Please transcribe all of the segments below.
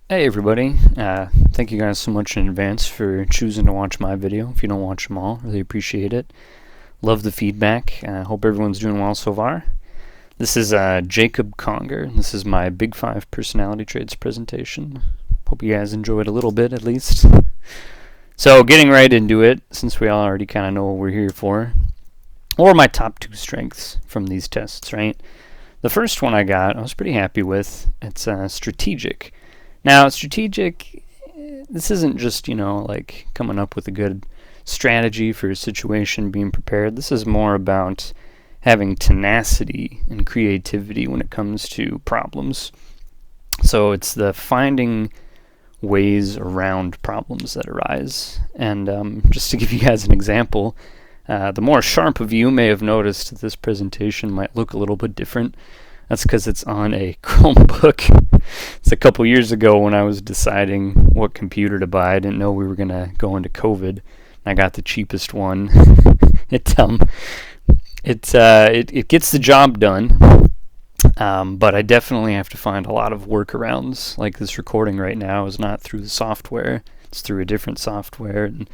Hey everybody, thank you guys so much in advance for choosing to watch my video. If you don't watch them all, really appreciate it. Love the feedback. Hope everyone's doing well so far. This is Jacob Conger. This is my Big 5 personality traits presentation. Hope you guys enjoy it a little bit at least. So getting right into it, since we all already kind of know what we're here for. What are my top 2 strengths from these tests, right? The first one I was pretty happy with. It's strategic. Now, strategic, this isn't just, like coming up with a good strategy for a situation, being prepared. This is more about having tenacity and creativity when it comes to problems. So it's the finding ways around problems that arise. And just to give you guys an example, the more sharp of you may have noticed that this presentation might look a little bit different. That's because it's on a Chromebook. It's a couple years ago when I was deciding what computer to buy. I didn't know we were going to go into COVID. I got the cheapest one. It gets the job done, but I definitely have to find a lot of workarounds. Like this recording right now is not through the software. It's through a different software, and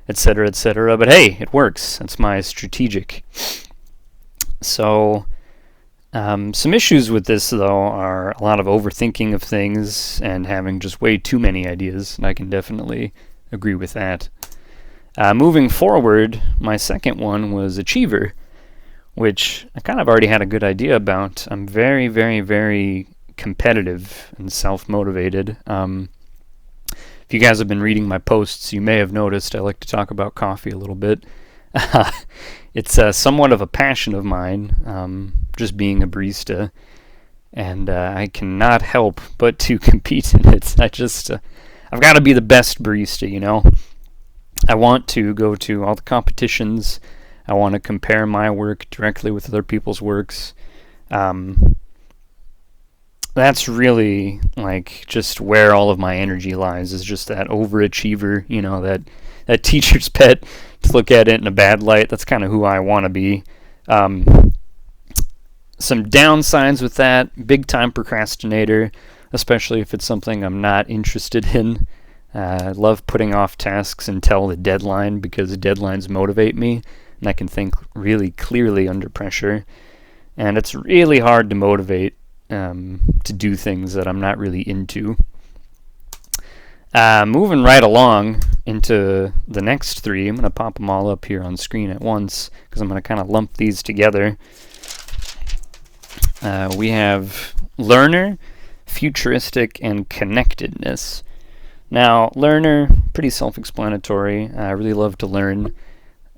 et cetera, et cetera. But hey, it works. That's my strategic. So... some issues with this, though, are a lot of overthinking of things and having just way too many ideas, and I can definitely agree with that. Moving forward, my second one was achiever, which I kind of already had a good idea about. I'm very, very, very competitive and self-motivated. If you guys have been reading my posts, you may have noticed I like to talk about coffee a little bit. It's somewhat of a passion of mine, just being a barista, and I cannot help but to compete in it. I've got to be the best barista, I want to go to all the competitions. I want to compare my work directly with other people's works. That's really, just where all of my energy lies, is just that overachiever, that teacher's pet, to look at it in a bad light. That's kind of who I want to be. Some downsides with that: big time procrastinator, especially if it's something I'm not interested in. I love putting off tasks until the deadline because deadlines motivate me, and I can think really clearly under pressure. And it's really hard to motivate to do things that I'm not really into. Moving right along into the next 3, I'm going to pop them all up here on screen at once because I'm going to kind of lump these together. We have learner, futuristic, and connectedness. Now, learner, pretty self-explanatory. I really love to learn,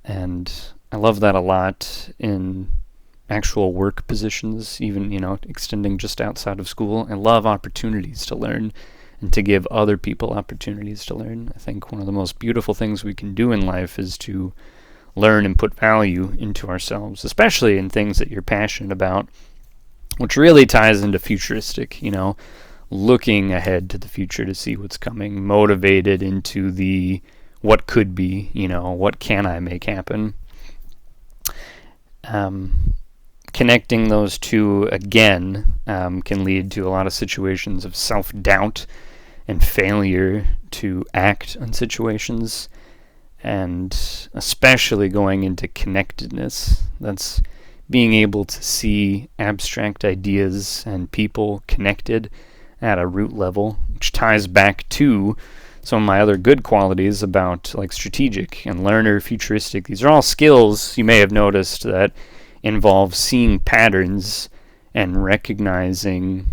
and I love that a lot in actual work positions, even, extending just outside of school. I love opportunities to learn and to give other people opportunities to learn. I think one of the most beautiful things we can do in life is to learn and put value into ourselves, especially in things that you're passionate about, which really ties into futuristic, looking ahead to the future to see what's coming, motivated into the what could be, what can I make happen. Connecting those two again can lead to a lot of situations of self-doubt and failure to act on situations, and especially going into connectedness. That's being able to see abstract ideas and people connected at a root level, which ties back to some of my other good qualities about strategic and learner, futuristic. These are all skills you may have noticed that involve seeing patterns and recognizing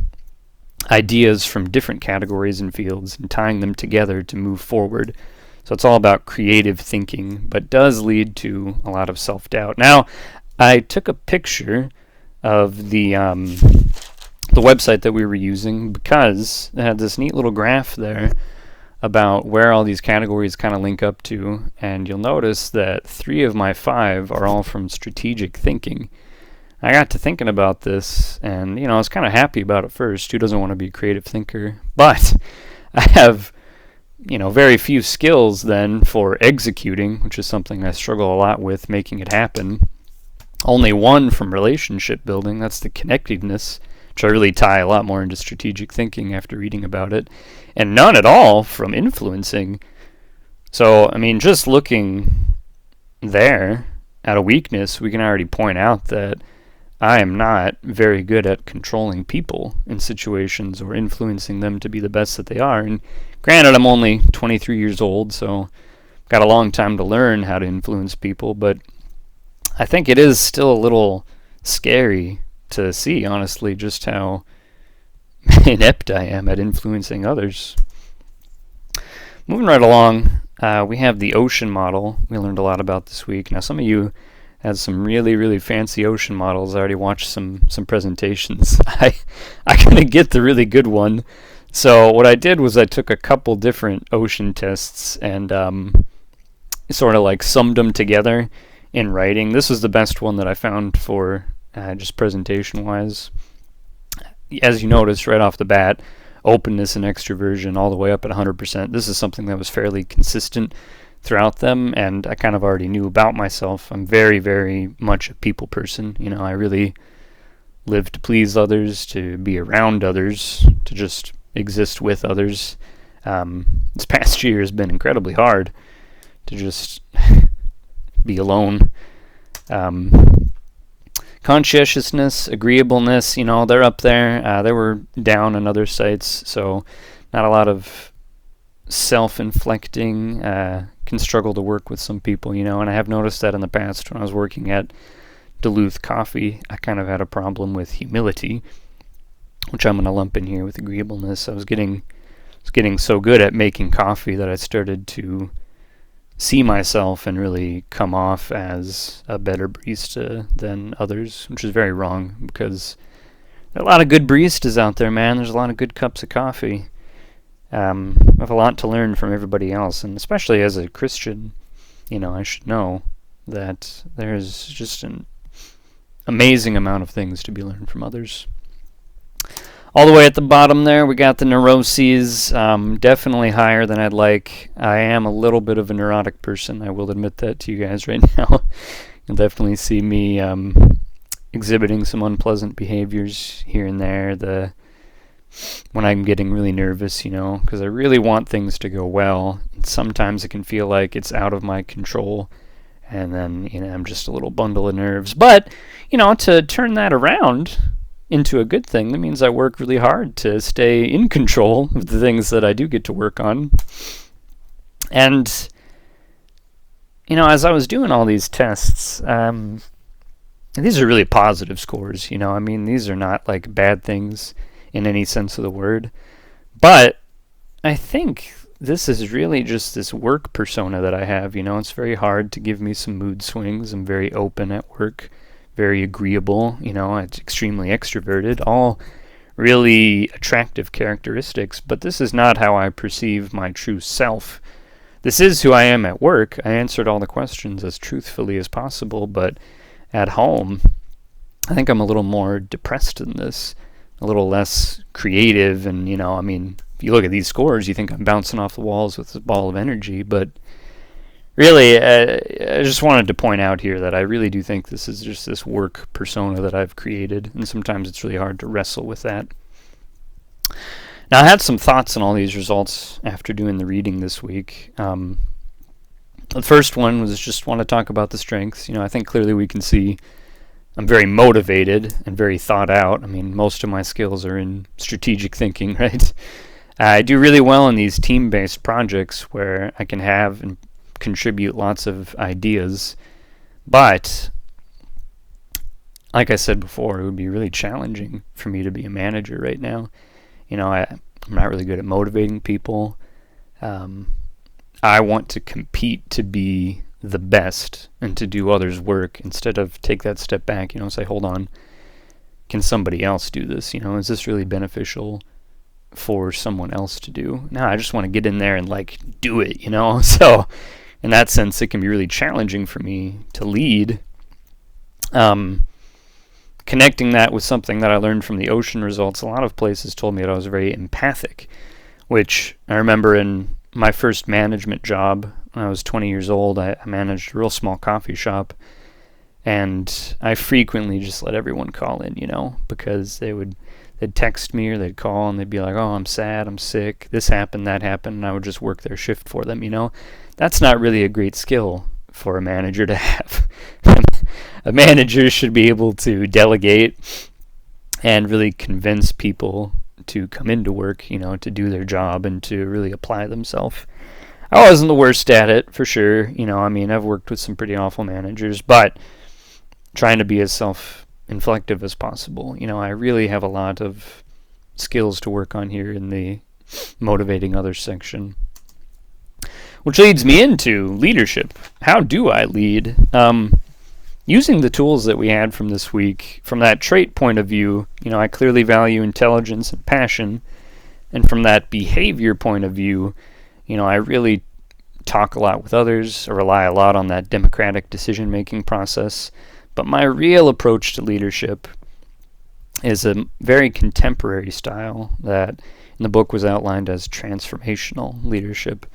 ideas from different categories and fields and tying them together to move forward. So it's all about creative thinking, but does lead to a lot of self-doubt. Now, I took a picture of the website that we were using because it had this neat little graph there about where all these categories kind of link up to, and you'll notice that 3 of my 5 are all from strategic thinking. I got to thinking about this, and I was kind of happy about it first. Who doesn't want to be a creative thinker? But I have very few skills then for executing, which is something I struggle a lot with, making it happen. Only 1 from relationship building, that's the connectedness which I really tie a lot more into strategic thinking after reading about it, and none at all from influencing. So, I mean, just looking there at a weakness, we can already point out that I am not very good at controlling people in situations or influencing them to be the best that they are. And granted, I'm only 23 years old, so I've got a long time to learn how to influence people, but I think it is still a little scary to see, honestly, just how inept I am at influencing others. Moving right along, we have the ocean model we learned a lot about this week. Now, some of you had some really, really fancy ocean models. I already watched some presentations. I couldn't get the really good one. So what I did was I took a couple different ocean tests and sort of like summed them together in writing. This was the best one that I found for just presentation-wise. As you notice right off the bat, openness and extroversion all the way up at 100%. This is something that was fairly consistent throughout them, and I kind of already knew about myself. I'm very, very much a people person. You know, I really live to please others, to be around others, to just exist with others. This past year has been incredibly hard to just be alone. Conscientiousness, agreeableness, you know, they're up there. They were down on other sites, so not a lot of self-inflecting. Can struggle to work with some people, you know, and I have noticed that in the past when I was working at Duluth Coffee, I kind of had a problem with humility, which I'm going to lump in here with agreeableness. I was getting so good at making coffee that I started to see myself and really come off as a better barista than others, which is very wrong because there are a lot of good baristas out there, man. There's a lot of good cups of coffee. I have a lot to learn from everybody else, and especially as a Christian, you know, I should know that there's just an amazing amount of things to be learned from others. All the way at the bottom there, we got the neuroses, definitely higher than I'd like. I am a little bit of a neurotic person. I will admit that to you guys right now. You'll definitely see me exhibiting some unpleasant behaviors here and there. When I'm getting really nervous, you know, because I really want things to go well. And sometimes it can feel like it's out of my control, and then, you know, I'm just a little bundle of nerves. But, you know, to turn that around into a good thing, that means I work really hard to stay in control of the things that I do get to work on. And, you know, as I was doing all these tests, these are really positive scores, you know. I mean, these are not like bad things in any sense of the word. But I think this is really just this work persona that I have, you know. It's very hard to give me some mood swings. I'm very open at work, very agreeable, you know, it's extremely extroverted, all really attractive characteristics, but this is not how I perceive my true self. This is who I am at work. I answered all the questions as truthfully as possible, but at home, I think I'm a little more depressed than this, a little less creative, and, you know, I mean, if you look at these scores, you think I'm bouncing off the walls with this ball of energy, but really, I just wanted to point out here that I really do think this is just this work persona that I've created, and sometimes it's really hard to wrestle with that. Now, I had some thoughts on all these results after doing the reading this week. The first one was just want to talk about the strengths. You know, I think clearly we can see I'm very motivated and very thought out. I mean, most of my skills are in strategic thinking, right? I do really well in these team-based projects where I can have and contribute lots of ideas. But, like I said before, it would be really challenging for me to be a manager right now. You know, I'm not really good at motivating people. I want to compete to be the best and to do others' work instead of take that step back, you know, say, hold on, can somebody else do this? You know, is this really beneficial for someone else to do? No, I just want to get in there and, like, do it, you know? So, in that sense, it can be really challenging for me to lead. Connecting that with something that I learned from the ocean results, a lot of places told me that I was very empathic, which I remember in my first management job when I was 20 years old. I managed a real small coffee shop, and I frequently just let everyone call in, you know, because they would they'd text me or they'd call and they'd be like, oh, I'm sad, I'm sick, this happened, that happened, and I would just work their shift for them, That's not really a great skill for a manager to have. A manager should be able to delegate and really convince people to come into work, to do their job and to really apply themselves. I wasn't the worst at it, for sure. I've worked with some pretty awful managers, but trying to be as self-inflective as possible. I really have a lot of skills to work on here in the motivating others section. Which leads me into leadership. How do I lead? Using the tools that we had from this week, from that trait point of view, I clearly value intelligence and passion. And from that behavior point of view, I really talk a lot with others, or rely a lot on that democratic decision-making process. But my real approach to leadership is a very contemporary style that in the book was outlined as transformational leadership.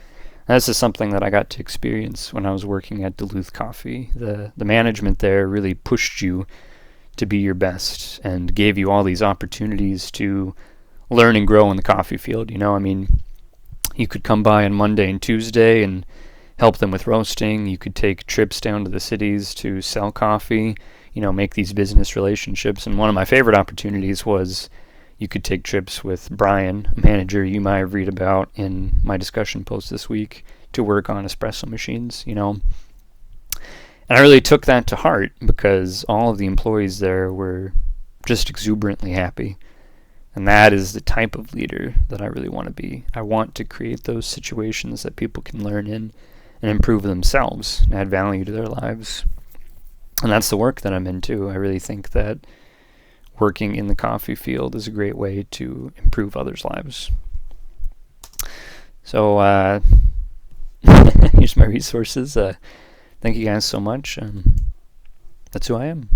And this is something that I got to experience when I was working at Duluth Coffee. The management there really pushed you to be your best and gave you all these opportunities to learn and grow in the coffee field. You could come by on Monday and Tuesday and help them with roasting. You could take trips down to the cities to sell coffee, make these business relationships. And one of my favorite opportunities was you could take trips with Brian, a manager you might read about in my discussion post this week, to work on espresso machines, And I really took that to heart because all of the employees there were just exuberantly happy. And that is the type of leader that I really want to be. I want to create those situations that people can learn in and improve themselves and add value to their lives. And that's the work that I'm into. I really think that working in the coffee field is a great way to improve others' lives. So here's my resources. Thank you guys so much. That's who I am.